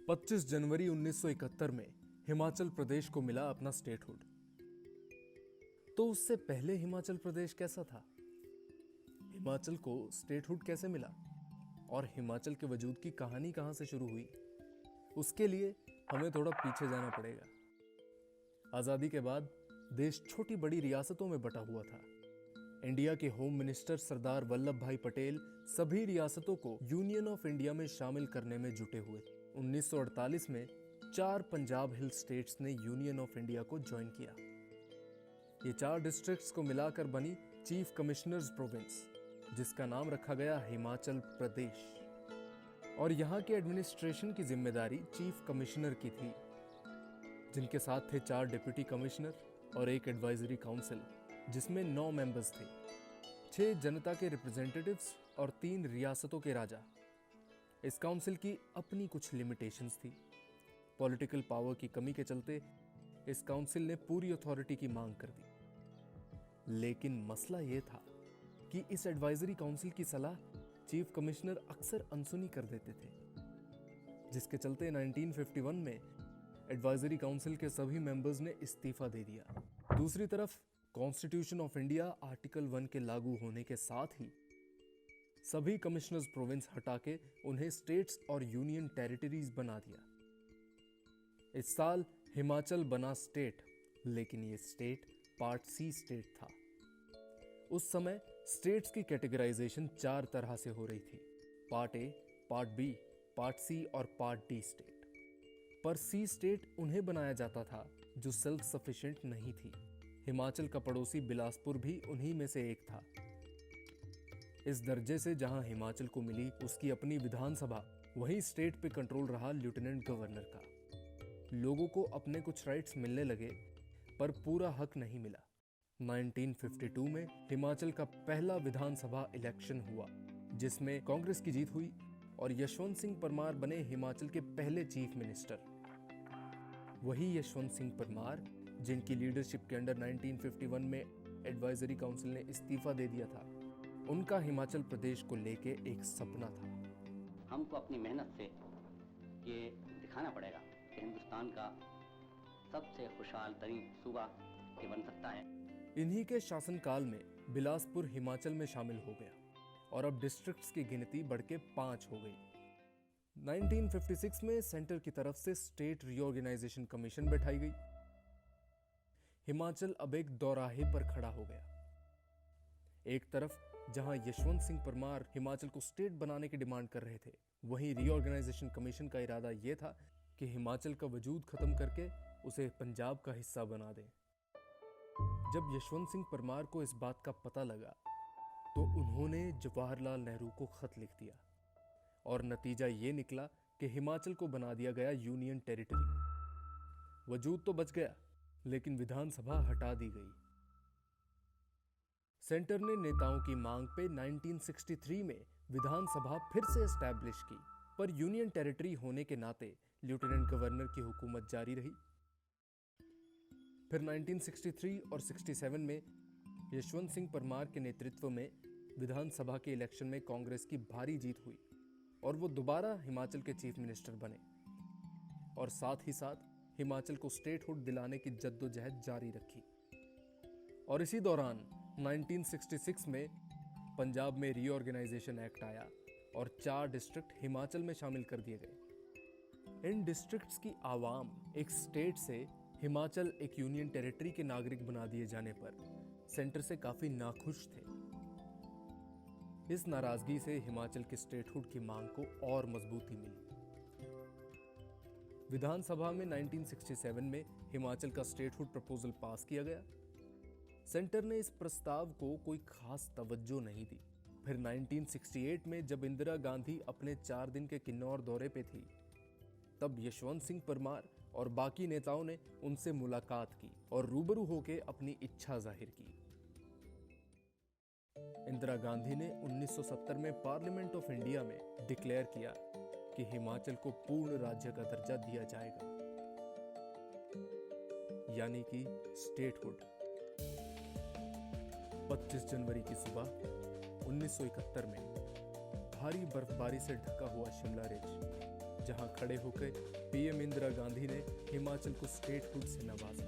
25 जनवरी 1971 में हिमाचल प्रदेश को मिला अपना स्टेटहुड। तो उससे पहले हिमाचल प्रदेश कैसा था? हिमाचल को स्टेटहुड कैसे मिला? और हिमाचल के वजूद की कहानी कहां से शुरू हुई? उसके लिए हमें थोड़ा पीछे जाना पड़ेगा। आजादी के बाद देश छोटी बड़ी रियासतों में बटा हुआ था। इंडिया के होम मिनिस्टर सरदार वल्लभ भाई पटेल सभी रियासतों को यूनियन ऑफ इंडिया में शामिल करने में जुटे हुए। 1948 में 4 पंजाब हिल स्टेट्स ने यूनियन ऑफ इंडिया को ज्वाइन किया। ये 4 डिस्ट्रिक्ट्स को मिलाकर बनी चीफ कमिश्नर्स प्रोविंस, जिसका नाम रखा गया हिमाचल प्रदेश। और यहाँ के एडमिनिस्ट्रेशन की जिम्मेदारी चीफ कमिश्नर की थी, जिनके साथ थे 4 डिप्टी कमिश्नर और एक एडवाइजरी काउंसिल, जिसमें 9 मेंबर्स थे, 6 जनता के रिप्रेजेंटेटिव्स और 3 रियासतों के राजा। इस काउंसिल की अपनी कुछ लिमिटेशंस थी। पॉलिटिकल पावर की कमी के चलते इस काउंसिल ने पूरी अथॉरिटी की मांग कर दी। लेकिन मसला यह था कि इस एडवाइजरी काउंसिल की सलाह चीफ कमिश्नर अक्सर अनसुनी कर देते थे, जिसके चलते 1951 में एडवाइजरी काउंसिल के सभी मेंबर्स ने इस्तीफा दे दिया। दूसरी तरफ कॉन्स्टिट्यूशन ऑफ इंडिया आर्टिकल 1 के लागू होने के साथ ही सभी कमिश्नर्स प्रोविंस हटा के उन्हें स्टेट्स और यूनियन टेरिटरीज बना दिया। इस साल हिमाचल बना स्टेट, लेकिन ये स्टेट पार्ट सी स्टेट था। उस समय स्टेट्स की कैटेगराइजेशन 4 तरह से हो रही थी: part A, part B, part C और पार्ट डी स्टेट। पर सी स्टेट उन्हें बनाया जाता था जो सेल्फ सफिशिएंट नहीं थी। हिमाचल का पड़ोसी बिलासपुर भी उन्हीं में से एक था। इस दर्जे से जहां हिमाचल को मिली उसकी अपनी विधानसभा, वहीं स्टेट पे कंट्रोल रहा लेफ्टिनेंट गवर्नर का। लोगों को अपने कुछ राइट्स मिलने लगे, पर पूरा हक नहीं मिला। 1952 में हिमाचल का पहला विधानसभा इलेक्शन हुआ, जिसमें कांग्रेस की जीत हुई और यशवंत सिंह परमार बने हिमाचल के पहले चीफ मिनिस्टर। वही यशवंत सिंह परमार जिनकी लीडरशिप के अंडर 1951 में एडवाइजरी काउंसिल ने इस्तीफा दे दिया था। उनका हिमाचल प्रदेश को लेके एक सपना था। हमको अपनी मेहनत से ये दिखाना पड़ेगा कि हिंदुस्तान का सबसे खुशहाल तरीन सूबा ये बन सकता है। इन्हीं के शासनकाल में बिलासपुर हिमाचल में शामिल हो गया और अब डिस्ट्रिक्ट्स की गिनती बढ़ के 5 हो गई। 1956 में सेंटर की तरफ से स्टेट रीऑर्गेनाइजेशन कमीशन बैठाई गई। हिमाचल अब एक दौराहे पर खड़ा हो गया। एक तरफ जहां यशवंत सिंह परमार हिमाचल को स्टेट बनाने की डिमांड कर रहे थे, वहीं रीऑर्गेनाइजेशन कमीशन का इरादा यह था कि हिमाचल का वजूद खत्म करके उसे पंजाब का हिस्सा बना दें। जब यशवंत सिंह परमार को इस बात का पता लगा, तो उन्होंने जवाहरलाल नेहरू को खत लिख दिया और नतीजा ये निकला कि हिमाचल को बना दिया गया यूनियन टेरिटरी। वजूद तो बच गया, लेकिन विधानसभा हटा दी गई। सेंटर ने नेताओं की मांग पे 1963 में विधानसभा फिर से एस्टैब्लिश की, पर यूनियन टेरिटरी होने के नाते लेफ्टिनेंट गवर्नर की हुकूमत जारी रही। फिर 1963 और 67 में यशवंत सिंह परमार के नेतृत्व में विधानसभा के इलेक्शन में कांग्रेस की भारी जीत हुई और वो दोबारा हिमाचल के चीफ मिनिस्टर बने और साथ ही साथ हिमाचल को स्टेटहुड दिलाने की जद्दोजहद जारी रखी। और इसी दौरान 1966 में पंजाब में रीऑर्गेनाइजेशन एक्ट आया और 4 डिस्ट्रिक्ट हिमाचल में शामिल कर दिए गए। इन डिस्ट्रिक्ट्स की आवाम एक स्टेट से हिमाचल एक यूनियन टेरिटरी के नागरिक बना दिए जाने पर सेंटर से काफी नाखुश थे। इस नाराजगी से हिमाचल के स्टेटहुड की मांग को और मजबूती मिली। विधानसभा में 1967 में हिमाचल का स्टेटहुड प्रपोजल पास किया गया। सेंटर ने इस प्रस्ताव को कोई खास तवज्जो नहीं दी। फिर 1968 में जब इंदिरा गांधी अपने 4 दिन के किन्नौर दौरे पे थी, तब यशवंत सिंह परमार और बाकी नेताओं ने उनसे मुलाकात की और रूबरू होकर अपनी इच्छा जाहिर की। इंदिरा गांधी ने 1970 में पार्लियामेंट ऑफ इंडिया में डिक्लेयर किया कि हिमाचल को पूर्ण राज्य का दर्जा दिया जाएगा, यानी कि स्टेटहुड। 25 जनवरी की सुबह 1971 में भारी बर्फबारी से ढका हुआ शिमला रिज जहां खड़े होकर पीएम इंदिरा गांधी ने हिमाचल को स्टेटहुड से नवाजा।